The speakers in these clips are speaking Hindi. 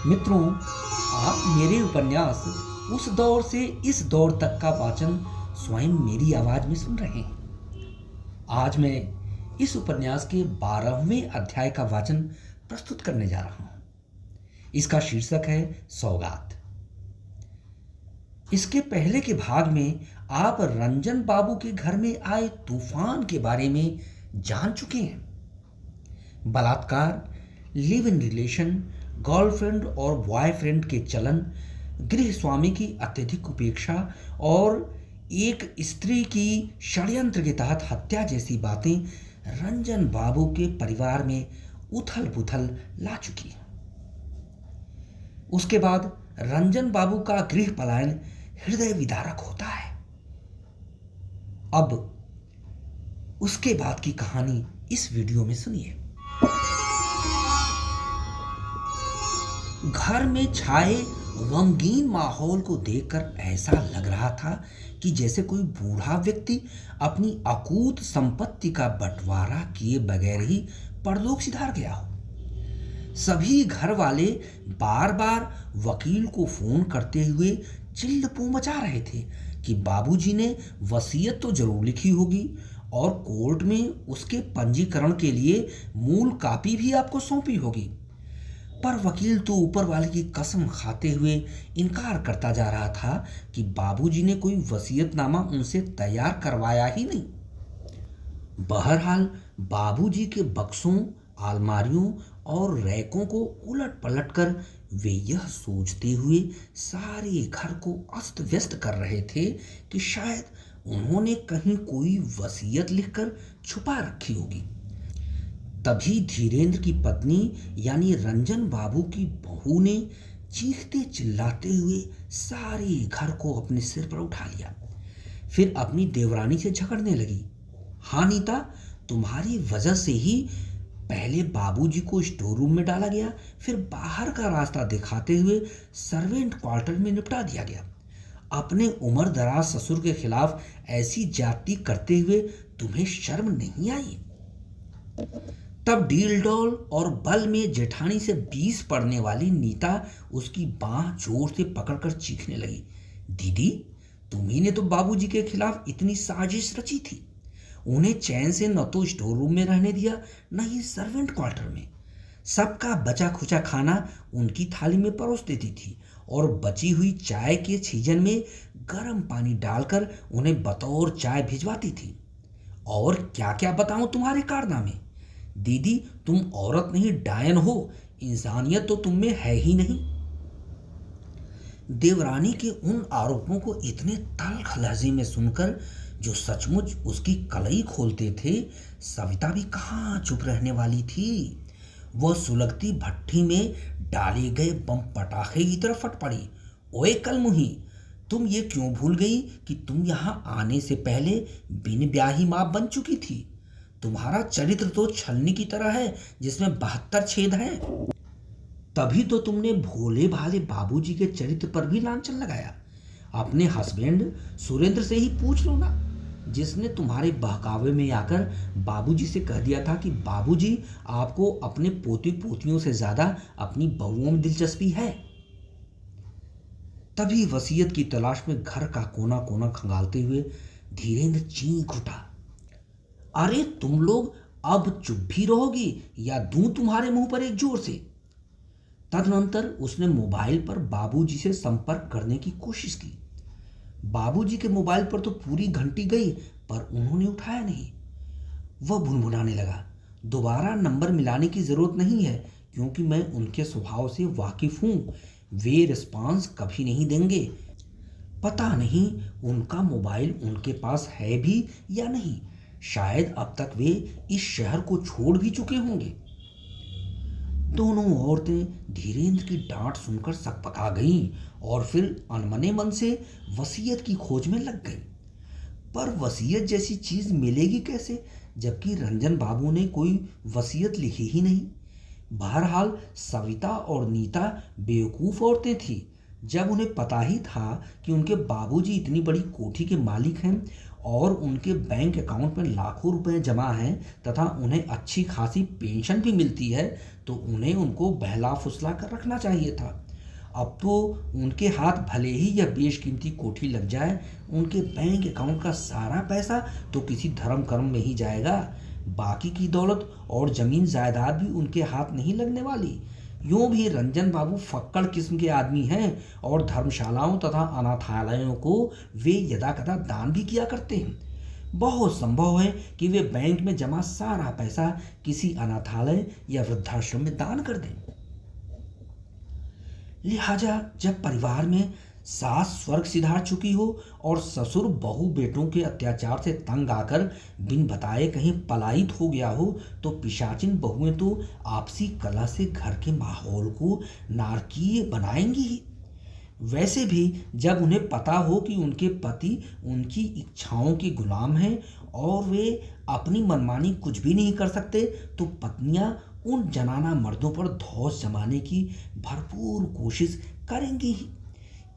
मित्रों, आप मेरे उपन्यास उस दौर से इस दौर तक का वाचन स्वयं मेरी आवाज में सुन रहे हैं। आज मैं इस उपन्यास के 12वें अध्याय का वाचन प्रस्तुत करने जा रहा हूं। इसका शीर्षक है सौगात। इसके पहले के भाग में आप रंजन बाबू के घर में आए तूफान के बारे में जान चुके हैं। बलात्कार, लिव इन रिलेशन, गर्लफ्रेंड और बॉयफ्रेंड के चलन, गृह स्वामी की अत्यधिक उपेक्षा और एक स्त्री की षड्यंत्र के तहत हत्या जैसी बातें रंजन बाबू के परिवार में उथल पुथल ला चुकी हैं। उसके बाद रंजन बाबू का गृह पलायन हृदय विदारक होता है। अब उसके बाद की कहानी इस वीडियो में सुनिए। घर में छाए गमगीन माहौल को देखकर ऐसा लग रहा था कि जैसे कोई बूढ़ा व्यक्ति अपनी अकूत संपत्ति का बंटवारा किए बगैर ही परलोक सिधार गया हो। सभी घर वाले बार बार वकील को फोन करते हुए चिल्लपू मचा रहे थे कि बाबूजी ने वसीयत तो जरूर लिखी होगी और कोर्ट में उसके पंजीकरण के लिए मूल कॉपी भी आपको सौंपी होगी। पर वकील तो ऊपर वाले की कसम खाते हुए इनकार करता जा रहा था कि बाबूजी ने कोई वसीयतनामा उनसे तैयार करवाया ही नहीं। बहरहाल बाबूजी के बक्सों, अलमारियों और रैकों को उलट पलट कर वे यह सोचते हुए सारे घर को अस्त व्यस्त कर रहे थे कि शायद उन्होंने कहीं कोई वसीयत लिखकर छुपा रखी होगी। तभी धीरेन्द्र की पत्नी यानी रंजन बाबू की बहू ने चीखते चिल्लाते हुए सारे घर को अपने सिर पर उठा लिया। फिर अपनी देवरानी से झगड़ने लगी। हाँ नीता, तुम्हारी वजह से ही पहले बाबूजी को स्टोर रूम में डाला गया, फिर बाहर का रास्ता दिखाते हुए सर्वेंट क्वार्टर में निपटा दिया गया। अपने उम्र दराज ससुर के खिलाफ ऐसी जाति करते हुए तुम्हें शर्म नहीं आई? तब डील डॉल और बल में जेठानी से 20 पड़ने वाली नीता उसकी बांह जोर से पकड़कर चीखने लगी। दीदी, तुम्ही ने तो बाबूजी के खिलाफ इतनी साजिश रची थी। उन्हें चैन से न तो स्टोर रूम में रहने दिया, न ही सर्वेंट क्वार्टर में। सबका बचा खुचा खाना उनकी थाली में परोस देती थी और बची हुई चाय के छीजन में गर्म पानी डालकर उन्हें बतौर चाय भिजवाती थी। और क्या क्या बताऊं तुम्हारे कारनामे। दीदी, तुम औरत नहीं डायन हो, इंसानियत तो तुम में है ही नहीं। देवरानी के उन आरोपों को इतने तल्ख लहजे में सुनकर जो सचमुच उसकी कलई खोलते थे, सविता भी कहाँ चुप रहने वाली थी। वह सुलगती भट्ठी में डाले गए बम पटाखे की तरफ फट पड़ी। ओए कलमुही, तुम ये क्यों भूल गई कि तुम यहाँ आने से पहले बिन ब्याही माँ बन चुकी थी? तुम्हारा चरित्र तो छलनी की तरह है जिसमें 72 छेद हैं। तभी तो तुमने भोले भाले बाबूजी के चरित्र पर भी लांछन लगाया। अपने हस्बैंड सुरेंद्र से ही पूछ लो ना, जिसने तुम्हारे बहकावे में आकर बाबूजी से कह दिया था कि बाबूजी, आपको अपने पोती पोतियों से ज्यादा अपनी बहुओं में दिलचस्पी है। तभी वसीयत की तलाश में घर का कोना कोना खंगालते हुए धीरेन्द्र चीख उठा। अरे तुम लोग अब चुप भी रहोगी या दूं तुम्हारे मुंह पर एक जोर से? तदनंतर उसने मोबाइल पर बाबूजी से संपर्क करने की कोशिश की। बाबूजी के मोबाइल पर तो पूरी घंटी गई, पर उन्होंने उठाया नहीं। वह भुनभुनाने लगा, दोबारा नंबर मिलाने की जरूरत नहीं है, क्योंकि मैं उनके स्वभाव से वाकिफ हूं। वे रिस्पांस कभी नहीं देंगे। पता नहीं उनका मोबाइल उनके पास है भी या नहीं। शायद अब तक वे इस शहर को छोड़ भी चुके होंगे। दोनों औरतें धीरेन्द्र की डांट सुनकर सकपका गईं और फिर अनमने मन से वसीयत की खोज में लग गईं। पर वसीयत जैसी चीज मिलेगी कैसे, जबकि रंजन बाबू ने कोई वसीयत लिखी ही नहीं। बहरहाल सविता और नीता बेवकूफ औरतें थी। जब उन्हें पता ही था कि उनके बाबूजी इतनी बड़ी कोठी के मालिक हैं और उनके बैंक अकाउंट में लाखों रुपए जमा हैं तथा उन्हें अच्छी खासी पेंशन भी मिलती है, तो उन्हें उनको बहला फुसला कर रखना चाहिए था। अब तो उनके हाथ भले ही यह बेशकीमती कोठी लग जाए, उनके बैंक अकाउंट का सारा पैसा तो किसी धर्म कर्म में ही जाएगा। बाकी की दौलत और जमीन जायदाद भी उनके हाथ नहीं लगने वाली। यूं भी रंजन बाबू फक्कड़ किस्म के आदमी हैं और धर्मशालाओं तथा अनाथालयों को वे यदाकदा दान भी किया करते हैं। बहुत संभव है कि वे बैंक में जमा सारा पैसा किसी अनाथालय या वृद्धाश्रम में दान कर दें। लिहाजा जब परिवार में सास स्वर्ग सिधार चुकी हो और ससुर बहू बेटों के अत्याचार से तंग आकर बिन बताए कहीं पलायित हो गया हो, तो पिशाचिन बहुएं तो आपसी कलह से घर के माहौल को नारकीय बनाएंगी ही। वैसे भी जब उन्हें पता हो कि उनके पति उनकी इच्छाओं के गुलाम हैं और वे अपनी मनमानी कुछ भी नहीं कर सकते, तो पत्नियां उन जनाना मर्दों पर धौंस जमाने की भरपूर कोशिश करेंगी ही।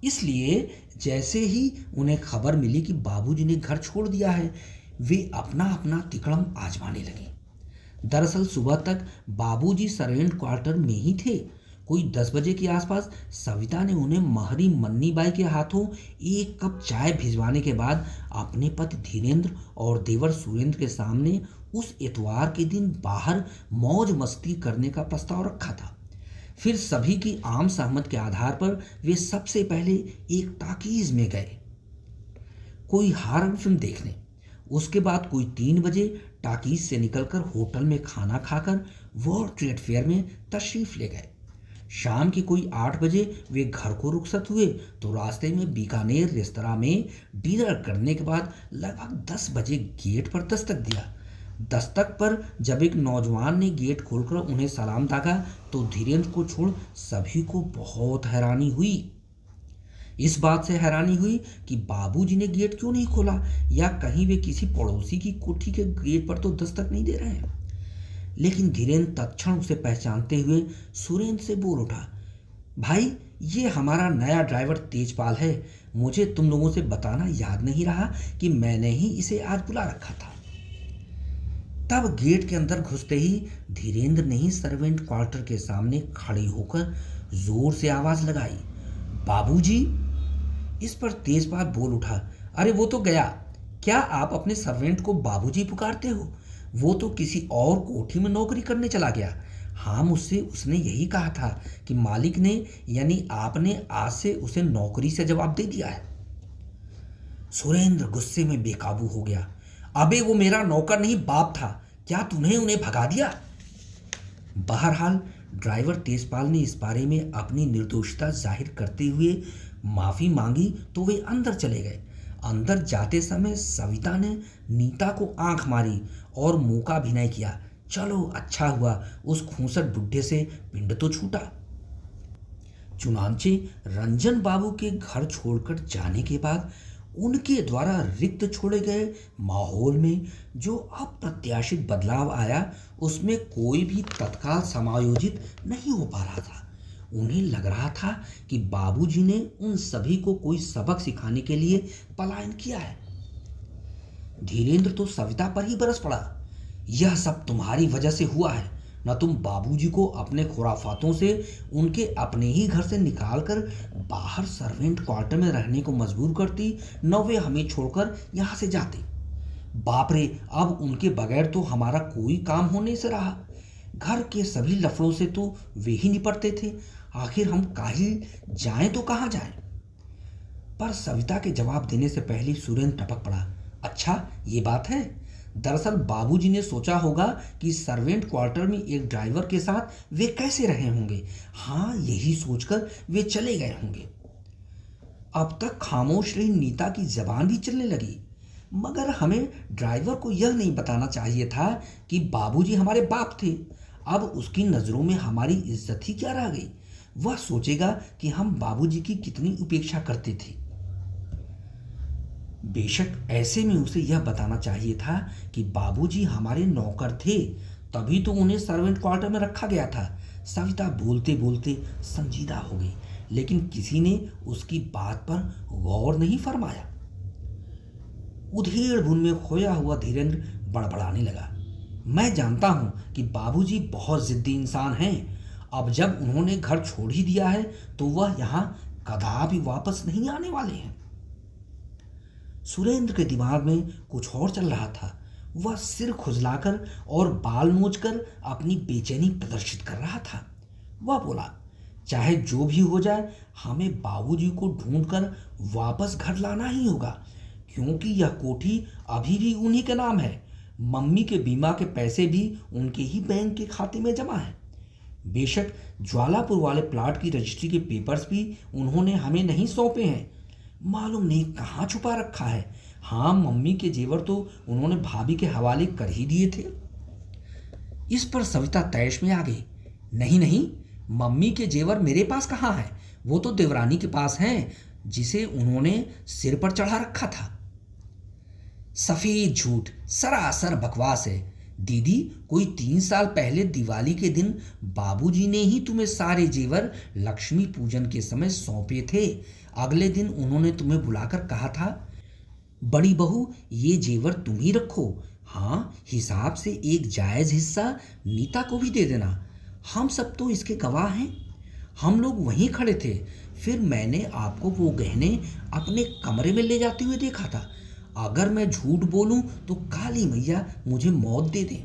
इसलिए जैसे ही उन्हें खबर मिली कि बाबूजी ने घर छोड़ दिया है, वे अपना अपना तिकड़म आजमाने लगे। दरअसल सुबह तक बाबूजी सर्वेंट क्वार्टर में ही थे। कोई 10 बजे के आसपास सविता ने उन्हें महरी मन्नी बाई के हाथों एक कप चाय भिजवाने के बाद अपने पति धीरेन्द्र और देवर सुरेंद्र के सामने उस इतवार के दिन बाहर मौज मस्ती करने का प्रस्ताव रखा था। फिर सभी की आम सहमत के आधार पर वे सबसे पहले एक टाकीज में गए कोई हॉरर फिल्म देखने। उसके बाद कोई 3 बजे टाकीज से निकलकर होटल में खाना खाकर वर्ल्ड ट्रेड फेयर में तशरीफ ले गए। शाम के कोई 8 बजे वे घर को रुखसत हुए तो रास्ते में बीकानेर रेस्तरां में डिनर करने के बाद लगभग 10 बजे गेट पर दस्तक दिया। दस्तक पर जब एक नौजवान ने गेट खोलकर उन्हें सलाम दागा तो धीरेन्द्र को छोड़ सभी को बहुत हैरानी हुई। इस बात से हैरानी हुई कि बाबूजी ने गेट क्यों नहीं खोला, या कहीं वे किसी पड़ोसी की कोठी के गेट पर तो दस्तक नहीं दे रहे हैं। लेकिन धीरेन्द्र तत्क्षण उसे पहचानते हुए सुरेंद्र से बोल उठा, भाई ये हमारा नया ड्राइवर तेजपाल है। मुझे तुम लोगों से बताना याद नहीं रहा कि मैंने ही इसे आज बुला रखा था। तब गेट के अंदर घुसते ही धीरेन्द्र ने ही सर्वेंट क्वार्टर के सामने खड़े होकर जोर से आवाज लगाई, बाबूजी। इस पर तेजपाल बोल उठा, अरे वो तो गया, क्या आप अपने सर्वेंट को बाबूजी पुकारते हो? वो तो किसी और कोठी में नौकरी करने चला गया। हाँ, मुझसे उसने यही कहा था कि मालिक ने यानी आपने आज से उसे नौकरी से जवाब दे दिया है। सुरेंद्र गुस्से में बेकाबू हो गया, अबे वो मेरा नौकर नहीं बाप था, क्या तूने उन्हें भगा दिया? बहरहाल ड्राइवर तेजपाल ने इस बारे में अपनी निर्दोषता जाहिर करते हुए माफी मांगी तो वे अंदर चले गए। अंदर जाते समय सविता ने नीता को आंख मारी और मुंह का अभिनय किया, चलो अच्छा हुआ उस खूंसट बुढ़े से पिंड तो छूटा। चुनांचे रंजन बाबू के घर छोड़कर जाने के बाद उनके द्वारा रिक्त छोड़े गए माहौल में जो अप्रत्याशित बदलाव आया, उसमें कोई भी तत्काल समायोजित नहीं हो पा रहा था। उन्हें लग रहा था कि बाबूजी ने उन सभी को कोई सबक सिखाने के लिए पलायन किया है। धीरेन्द्र तो सविता पर ही बरस पड़ा, यह सब तुम्हारी वजह से हुआ है। न तुम बाबूजी को अपने खुराफातों से उनके अपने ही घर से निकालकर बाहर सर्वेंट क्वार्टर में रहने को मजबूर करती, न वे हमें छोड़कर यहाँ से जाते। बाप रे, अब उनके बगैर तो हमारा कोई काम होने से रहा। घर के सभी लफड़ों से तो वे ही निपटते थे, आखिर हम काहिल जाएं तो कहाँ जाएं? पर सविता के जवाब देने से पहले सुरेंद्र टपक पड़ा, अच्छा ये बात है। दरअसल बाबूजी ने सोचा होगा कि सर्वेंट क्वार्टर में एक ड्राइवर के साथ वे कैसे रहे होंगे। हाँ, यही सोचकर वे चले गए होंगे। अब तक खामोश रही नीता की जबान भी चलने लगी, मगर हमें ड्राइवर को यह नहीं बताना चाहिए था कि बाबूजी हमारे बाप थे। अब उसकी नज़रों में हमारी इज्जत ही क्या रह गई? वह सोचेगा कि हम बाबूजी की कितनी उपेक्षा करते थे। बेशक ऐसे में उसे यह बताना चाहिए था कि बाबूजी हमारे नौकर थे, तभी तो उन्हें सर्वेंट क्वार्टर में रखा गया था। सविता बोलते बोलते संजीदा हो गई, लेकिन किसी ने उसकी बात पर गौर नहीं फरमाया। उधेड़ बुन में खोया हुआ धीरेन्द्र बड़बड़ाने लगा। मैं जानता हूं कि बाबूजी बहुत जिद्दी इंसान हैं। अब जब उन्होंने घर छोड़ ही दिया है तो वह यहां कदापि वापस नहीं आने वाले हैं। सुरेंद्र के दिमाग में कुछ और चल रहा था। वह सिर खुजलाकर और बाल नोचकर अपनी बेचैनी प्रदर्शित कर रहा था। वह बोला, चाहे जो भी हो जाए, हमें बाबूजी को ढूंढकर वापस घर लाना ही होगा, क्योंकि यह कोठी अभी भी उन्हीं के नाम है। मम्मी के बीमा के पैसे भी उनके ही बैंक के खाते में जमा है। बेशक ज्वालापुर वाले प्लाट की रजिस्ट्री के पेपर्स भी उन्होंने हमें नहीं सौंपे हैं, मालूम नहीं कहाँ छुपा रखा है। हाँ, मम्मी के जेवर तो उन्होंने भाभी के हवाले कर ही दिए थे। इस पर सविता तैश में आ गई। नहीं नहीं, मम्मी के जेवर मेरे पास कहाँ है, वो तो देवरानी के पास हैं, जिसे उन्होंने सिर पर चढ़ा रखा था। सफेद झूठ, सरासर बकवास है दीदी। कोई 3 साल पहले दिवाली के दिन बाबूजी ने ही तुम्हें सारे जेवर लक्ष्मी पूजन के समय सौंपे थे। अगले दिन उन्होंने तुम्हें बुलाकर कहा था, बड़ी बहू ये जेवर तुम ही रखो। हाँ, हिसाब से एक जायज हिस्सा नीता को भी दे देना। हम सब तो इसके गवाह हैं। हम लोग वहीं खड़े थे। फिर मैंने आपको वो गहने अपने कमरे में ले जाते हुए देखा था। अगर मैं झूठ बोलूं तो काली मैया मुझे मौत दे दे।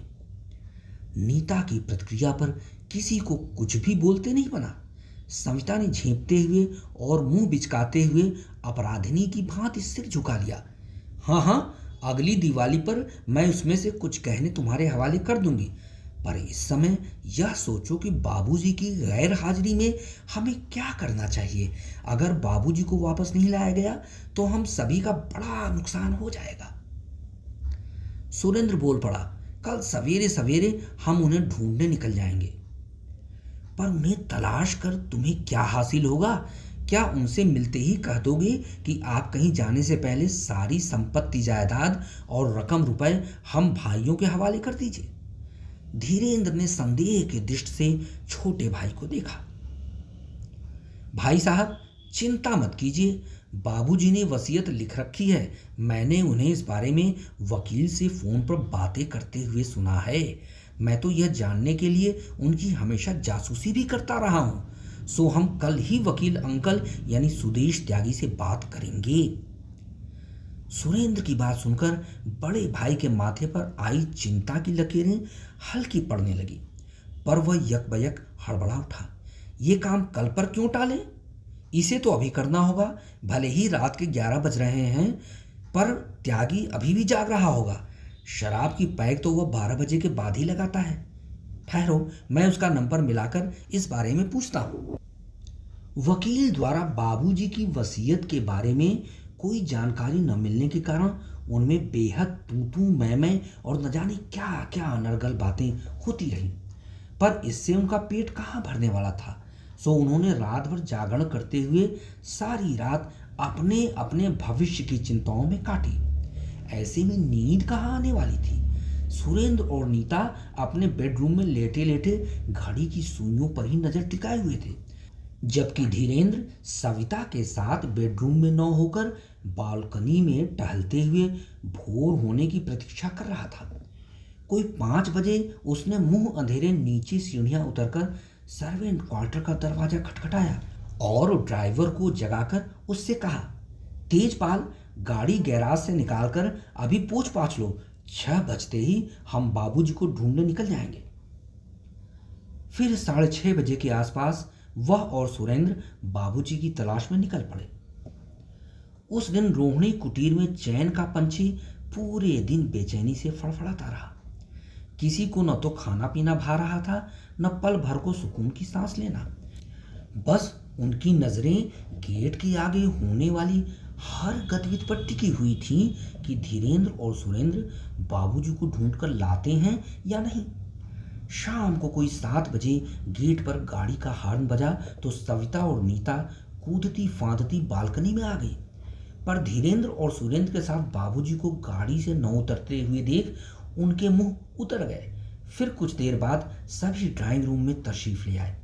नीता की प्रतिक्रिया पर किसी को कुछ भी बोलते नहीं बना। सविता ने झेंपते हुए और मुंह बिचकाते हुए अपराधिनी की भांति सिर झुका लिया। हाँ हाँ, अगली दिवाली पर मैं उसमें से कुछ गहने तुम्हारे हवाले कर दूंगी, पर इस समय यह सोचो कि बाबूजी की गैर हाजिरी में हमें क्या करना चाहिए। अगर बाबूजी को वापस नहीं लाया गया तो हम सभी का बड़ा नुकसान हो जाएगा। सुरेंद्र बोल पड़ा, कल सवेरे सवेरे हम उन्हें ढूंढने निकल जाएंगे। पर उन्हें तलाश कर तुम्हें क्या हासिल होगा? क्या उनसे मिलते ही कह दोगे कि आप कहीं जाने से पहले सारी संपत्ति जायदाद और रकम रुपए हम भाइयों के हवाले कर दीजिए? धीरेन्द्र ने संदेह की दृष्टि से छोटे भाई को देखा। भाई साहब, चिंता मत कीजिए, बाबूजी ने वसीयत लिख रखी है। मैंने उन्हें इस बारे में वकील से फोन पर बातें करते हुए सुना है। मैं तो यह जानने के लिए उनकी हमेशा जासूसी भी करता रहा हूं। सो हम कल ही वकील अंकल यानी सुदेश त्यागी से बात करेंगे। सुरेंद्र की बात सुनकर बड़े भाई के माथे पर आई चिंता की लकीरें हल्की पड़ने लगी, पर वह यकबयक हड़बड़ा उठा। ये काम कल पर क्यों टाले? इसे तो अभी करना होगा। भले ही रात के 11 बज रहे हैं, पर त्यागी अभी भी जाग रहा होगा। शराब की पैक तो वह 12 बजे के बाद ही लगाता है। ठहरो, मैं उसका नंबर मिलाकर इस बारे में पूछता हूँ। वकील द्वारा बाबूजी की वसीयत के बारे में कोई जानकारी न मिलने के कारण उनमें बेहद तू तू मैं और न जाने क्या क्या अनर्गल बातें होती रहीं, पर इससे उनका पेट कहाँ भरने वाला था। सो उन्होंने रात भर जागरण करते हुए सारी रात अपने अपने भविष्य की चिंताओं में काटी। ऐसे में नींद कहाँ आने वाली थी। सुरेंद्र और नीता अपने बेडरूम में लेटे लेटे घड़ी की सुइयों पर ही नजर टिकाए हुए थे, जबकि धीरेन्द्र सविता के साथ बेडरूम में न होकर बालकनी में टहलते हुए भोर होने की प्रतीक्षा कर रहा था। कोई 5 बजे उसने मुंह अंधेरे नीचे सीढ़ियां उतरकर सर्वेंट क्वार्टर का दरवाजा खटखटाया और ड्राइवर को जगाकर उससे कहा, तेजपाल, गाड़ी गैराज से निकालकर अभी पूछ पाछ लो। 6 बजते ही हम बाबूजी को ढूंढने निकल जाएंगे। फिर 6:30 बजे के आसपास वह और सुरेंद्र बाबूजी की तलाश में निकल पड़े। उस दिन रोहिणी कुटीर में चैन का पंछी पूरे दिन बेचैनी से फड़फड़ाता रहा। किसी को न तो खाना पीना भा रहा था, न पल भर को सुकून की सांस लेना। बस उनकी नजरें गेट के आगे होने वाली हर गतिविधि पर टिकी हुई थी कि धीरेन्द्र और सुरेंद्र बाबूजी को ढूंढकर लाते हैं या नहीं। शाम को कोई 7 बजे गेट पर गाड़ी का हॉर्न बजा तो सविता और नीता कूदती फांदती बालकनी में आ गई, पर धीरेन्द्र और सुरेंद्र के साथ बाबूजी को गाड़ी से न उतरते हुए देख उनके मुंह उतर गए। फिर कुछ देर बाद सभी ड्राइंग रूम में तशरीफ ले आए।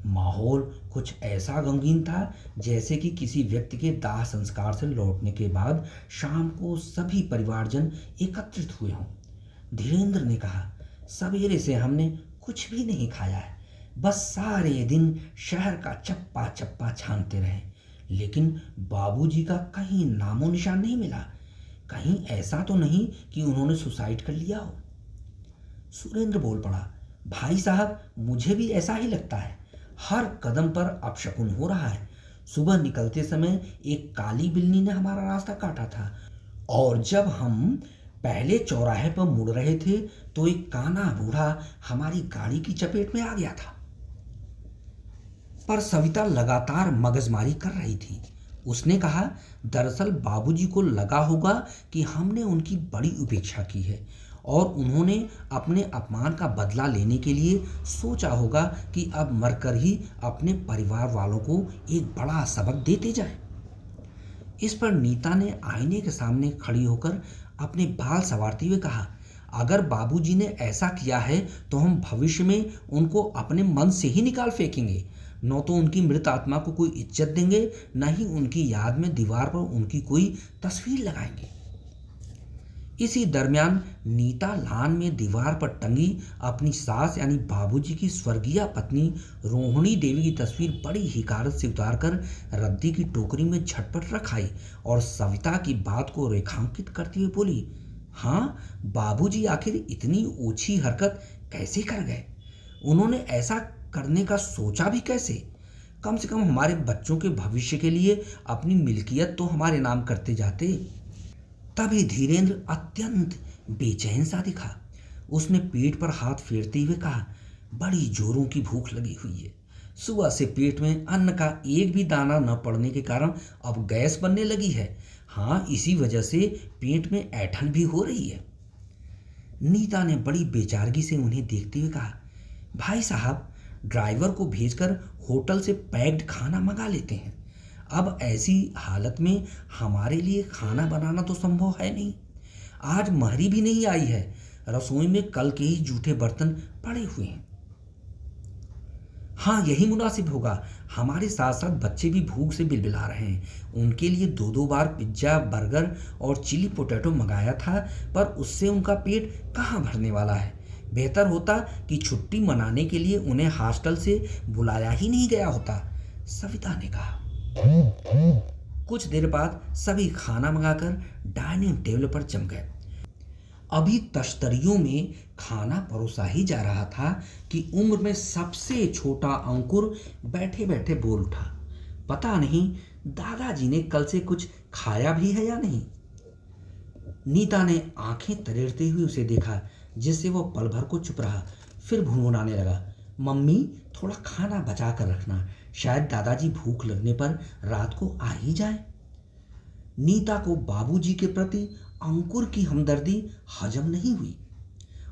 माहौल कुछ ऐसा गमगीन था जैसे कि किसी व्यक्ति के दाह संस्कार से लौटने के बाद शाम को सभी परिवारजन एकत्रित हुए हों। धीरेन्द्र ने कहा, सवेरे से हमने कुछ भी नहीं खाया है, बस सारे दिन शहर का चप्पा चप्पा छानते रहे, लेकिन बाबूजी का कहीं नामो निशान नहीं मिला। कहीं ऐसा तो नहीं कि उन्होंने सुसाइड कर लिया हो। सुरेंद्र बोल पड़ा, भाई साहब, मुझे भी ऐसा ही लगता है। हर कदम पर अपशकुन हो रहा है। सुबह निकलते समय एक काली बिल्ली ने हमारा रास्ता काटा था, और जब हम पहले चौराहे पर मुड़ रहे थे तो एक काना बूढ़ा हमारी गाड़ी की चपेट में आ गया था। पर सविता लगातार मगजमारी कर रही थी। उसने कहा, दरअसल बाबूजी को लगा होगा कि हमने उनकी बड़ी उपेक्षा की है और उन्होंने अपने अपमान का बदला लेने के लिए सोचा होगा कि अब मरकर ही अपने परिवार वालों को एक बड़ा सबक देते जाए। इस पर नीता ने आईने के सामने खड़ी होकर अपने बाल संवारते हुए कहा, अगर बाबूजी ने ऐसा किया है तो हम भविष्य में उनको अपने मन से ही निकाल फेंकेंगे। न तो उनकी मृत आत्मा को कोई इज्जत देंगे, न ही उनकी याद में दीवार पर उनकी कोई तस्वीर लगाएंगे। इसी दरमियान नीता लान में दीवार पर टंगी अपनी सास यानी बाबूजी की स्वर्गीय पत्नी रोहिणी देवी की तस्वीर बड़ी हिकारत से उतारकर रद्दी की टोकरी में झटपट रख आई और सविता की बात को रेखांकित करते हुए बोली, हाँ, बाबूजी आखिर इतनी ओछी हरकत कैसे कर गए? उन्होंने ऐसा करने का सोचा भी कैसे? कम से कम हमारे बच्चों के भविष्य के लिए अपनी मिल्कियत तो हमारे नाम करते जाते। तभी धीरेन्द्र अत्यंत बेचैन सा दिखा। उसने पीठ पर हाथ फेरते हुए कहा, बड़ी जोरों की भूख लगी हुई है। सुबह से पेट में अन्न का एक भी दाना न पड़ने के कारण अब गैस बनने लगी है। हाँ, इसी वजह से पेट में ऐंठन भी हो रही है। नीता ने बड़ी बेचारगी से उन्हें देखते हुए कहा, भाई साहब, ड्राइवर को भेजकर होटल से पैक्ड खाना मंगा लेते हैं। अब ऐसी हालत में हमारे लिए खाना बनाना तो संभव है नहीं। आज महरी भी नहीं आई है। रसोई में कल के ही जूठे बर्तन पड़े हुए हैं। हाँ, यही मुनासिब होगा। हमारे साथ साथ बच्चे भी भूख से बिलबिला रहे हैं। उनके लिए दो दो बार पिज्ज़ा, बर्गर और चिली पोटैटो मंगाया था, पर उससे उनका पेट कहाँ भरने वाला है। बेहतर होता कि छुट्टी मनाने के लिए उन्हें हॉस्टल से बुलाया ही नहीं गया होता, सविता ने कहा। कुछ देर बाद सभी खाना मंगाकर डाइनिंग टेबल पर जम गए। अभी तश्तरियों में खाना परोसा ही जा रहा था कि उम्र में सबसे छोटा अंकुर बैठे बैठे बोल उठा, पता नहीं दादाजी ने कल से कुछ खाया भी है या नहीं। नीता ने आंखें तरेरते हुए उसे देखा, जिससे वो पल भर को चुप रहा। फिर भुनभुनाने लगा, मम्मी, थोड़ा खाना बचा कर रखना, शायद दादाजी भूख लगने पर रात को आ ही जाए। नीता को बाबूजी के प्रति अंकुर की हमदर्दी हजम नहीं हुई।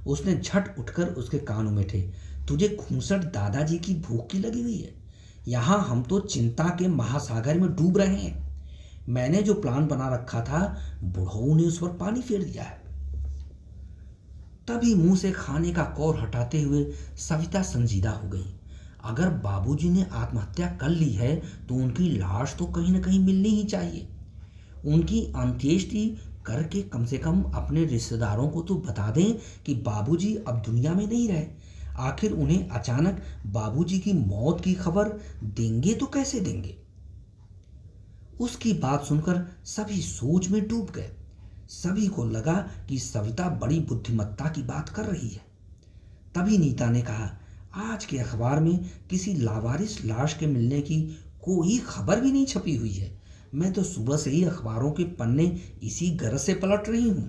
उसने झट उठकर उसके कानों में थे, तुझे खूंसट दादाजी की भूख की लगी हुई है। यहाँ हम तो चिंता के महासागर में डूब रहे हैं। मैंने जो प्लान बना रखा था, बुढ़ऊ ने उस पर पानी फेर दिया है। तभी मुंह से खाने का कौर हटाते हुए सविता संजीदा हो गई। अगर बाबूजी ने आत्महत्या कर ली है तो उनकी लाश तो कहीं न कहीं मिलनी ही चाहिए। उनकी अंत्येष्टि करके कम से कम अपने रिश्तेदारों को तो बता दें कि बाबूजी अब दुनिया में नहीं रहे। आखिर उन्हें अचानक बाबूजी की मौत की खबर देंगे तो कैसे देंगे? उसकी बात सुनकर सभी सोच में डूब गए। सभी को लगा कि सविता बड़ी बुद्धिमत्ता की बात कर रही है। तभी नीता ने कहा, आज के अखबार में किसी लावारिस लाश के मिलने की कोई खबर भी नहीं छपी हुई है। मैं तो सुबह से ही अखबारों के पन्ने इसी गरज से पलट रही हूं।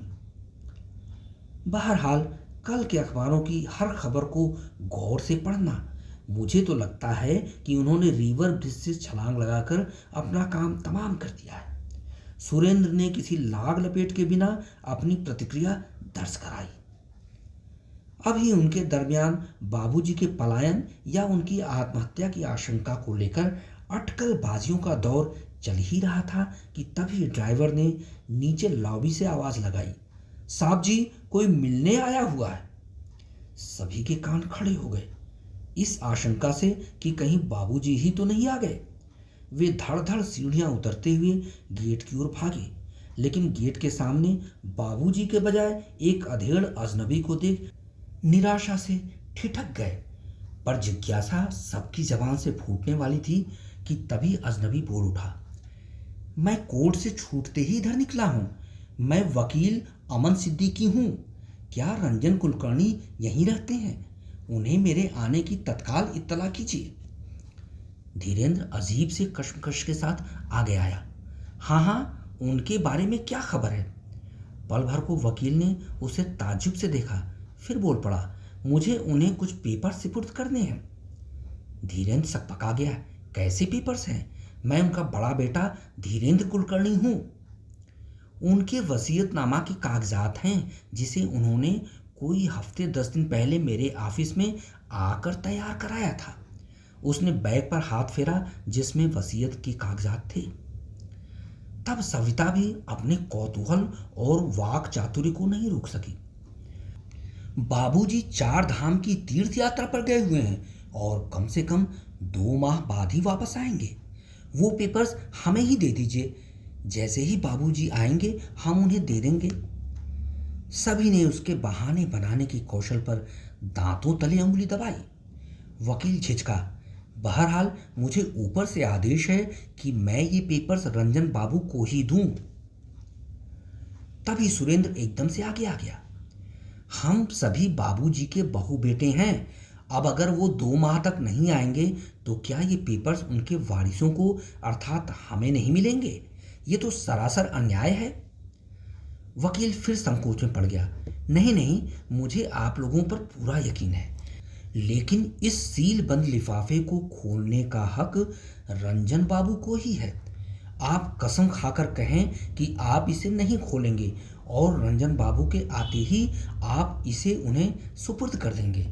बहरहाल कल के अखबारों की हर खबर को गौर से पढ़ना। मुझे तो लगता है कि उन्होंने रिवर ब्रिज से छलांग लगाकर अपना काम तमाम कर दिया है। सुरेंद्र ने किसी लाग लपेट के बिना अपनी प्रतिक्रिया दर्ज कराई। अभी उनके दरमियान बाबूजी के पलायन या उनकी आत्महत्या की आशंका को लेकर अटकलबाजियों का दौर चल ही रहा था कि तभी ड्राइवर ने नीचे लॉबी से आवाज लगाई, साहब जी, कोई मिलने आया हुआ है। सभी के कान खड़े हो गए। इस आशंका से कि कहीं बाबूजी ही तो नहीं आ गए। वे धड़ धड़ सीढ़ियां उतरते हुए गेट की ओर भागे, लेकिन गेट के सामने बाबूजी के बजाय एक अधेड़ अजनबी को देख निराशा से ठिठक गए। पर जिज्ञासा सबकी जबान से फूटने वाली थी कि तभी अजनबी बोल उठा, मैं कोर्ट से छूटते ही इधर निकला हूं। मैं वकील अमन सिद्दीकी हूं। क्या रंजन कुलकर्णी यहीं रहते हैं? उन्हें मेरे आने की तत्काल इत्तला कीजिए। धीरेन्द्र अजीब से कश्मकश के साथ आगे आया। हाँ हाँ, उनके बारे में क्या खबर है? पल भर को वकील ने उसे ताज्जुब से देखा, फिर बोल पड़ा, मुझे उन्हें कुछ पेपर सुपुर्द करने हैं। धीरेन्द्र सकपका गया। कैसे पेपर्स हैं? मैं उनका बड़ा बेटा धीरेन्द्र कुलकर्णी हूँ। उनके वसीयतनामा के कागजात हैं, जिसे उन्होंने कोई हफ्ते 10 दिन पहले मेरे ऑफिस में आकर तैयार कराया था। उसने बैग पर हाथ फेरा जिसमें वसीयत के कागजात थे। तब सविता भी अपने कौतूहल और वाक चातुर्य को नहीं रोक सकी। बाबूजी 4 धाम की तीर्थ यात्रा पर गए हुए हैं और कम से कम 2 माह बाद ही वापस आएंगे। वो पेपर्स हमें ही दे दीजिए। जैसे ही बाबूजी आएंगे हम उन्हें दे देंगे। सभी ने उसके बहाने बनाने के कौशल पर दांतों तले उंगली दबाई। वकील झिझका। बहरहाल मुझे ऊपर से आदेश है कि मैं ये पेपर्स रंजन बाबू को ही दूं। तभी सुरेंद्र एकदम से आगे आ गया। हम सभी बाबूजी के बहू बेटे हैं। अब अगर वो 2 माह तक नहीं आएंगे तो क्या ये पेपर्स उनके वारिसों को अर्थात हमें नहीं मिलेंगे? ये तो सरासर अन्याय है। वकील फिर संकोच में पड़ गया। नहीं नहीं, मुझे आप लोगों पर पूरा यकीन है, लेकिन इस सील बंद लिफाफे को खोलने का हक रंजन बाबू को ही है। आप कसम खाकर कहें कि आप इसे नहीं खोलेंगे और रंजन बाबू के आते ही आप इसे उन्हें सुपुर्द कर देंगे।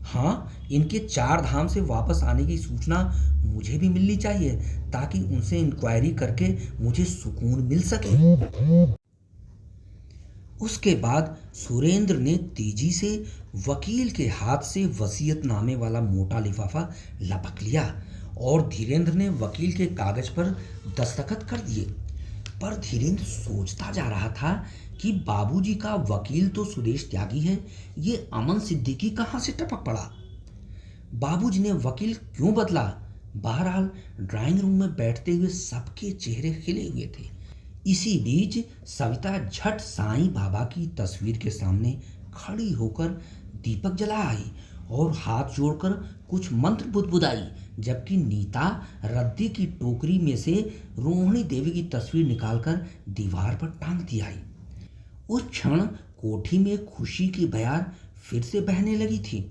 हाँ, इनके 4 धाम से वापस आने की सूचना मुझे भी मिलनी चाहिए ताकि उनसे इंक्वायरी करके मुझे सुकून मिल सके। उसके बाद सुरेंद्र ने तेजी से वकील के हाथ से वसीयतनामे वाला मोटा लिफाफा लपक लिया और धीरेन्द्र ने वकील के कागज पर दस्तखत कर दिए। पर धीरेन्द्र सोचता जा रहा था कि बाबूजी का वकील तो सुदेश त्यागी है, ये अमन सिद्दीकी कहाँ से टपक पड़ा? बाबूजी ने वकील क्यों बदला? बहरहाल ड्राइंग रूम में बैठते हुए सबके चेहरे खिले हुए थे। इसी बीच सविता झट साईं बाबा की तस्वीर के सामने खड़ी होकर दीपक जला आई और हाथ जोड़कर कुछ मंत्र बुदबुदाई, जबकि नीता रद्दी की टोकरी में से रोहिणी देवी की तस्वीर निकालकर दीवार पर टांगती आई। उस क्षण कोठी में खुशी की बयार फिर से बहने लगी थी।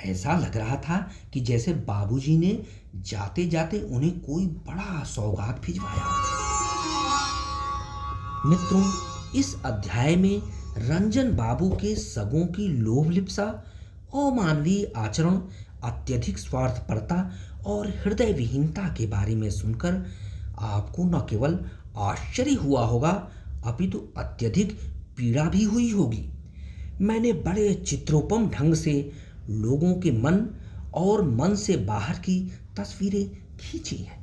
ऐसा लग रहा था कि जैसे बाबूजी ने जाते जाते उन्हें कोई बड़ा सौगात भिजवाया। मित्रों, इस अध्याय में रंजन बाबू के सगों की लोभ लिप्सा, अमानवीय आचरण, अत्यधिक स्वार्थपरता और हृदय विहीनता के बारे में सुनकर आपको न केवल आश्चर्य हुआ होगा अपितु अत्यधिक पीड़ा भी हुई होगी। मैंने बड़े चित्रोपम ढंग से लोगों के मन और मन से बाहर की तस्वीरें खींची हैं।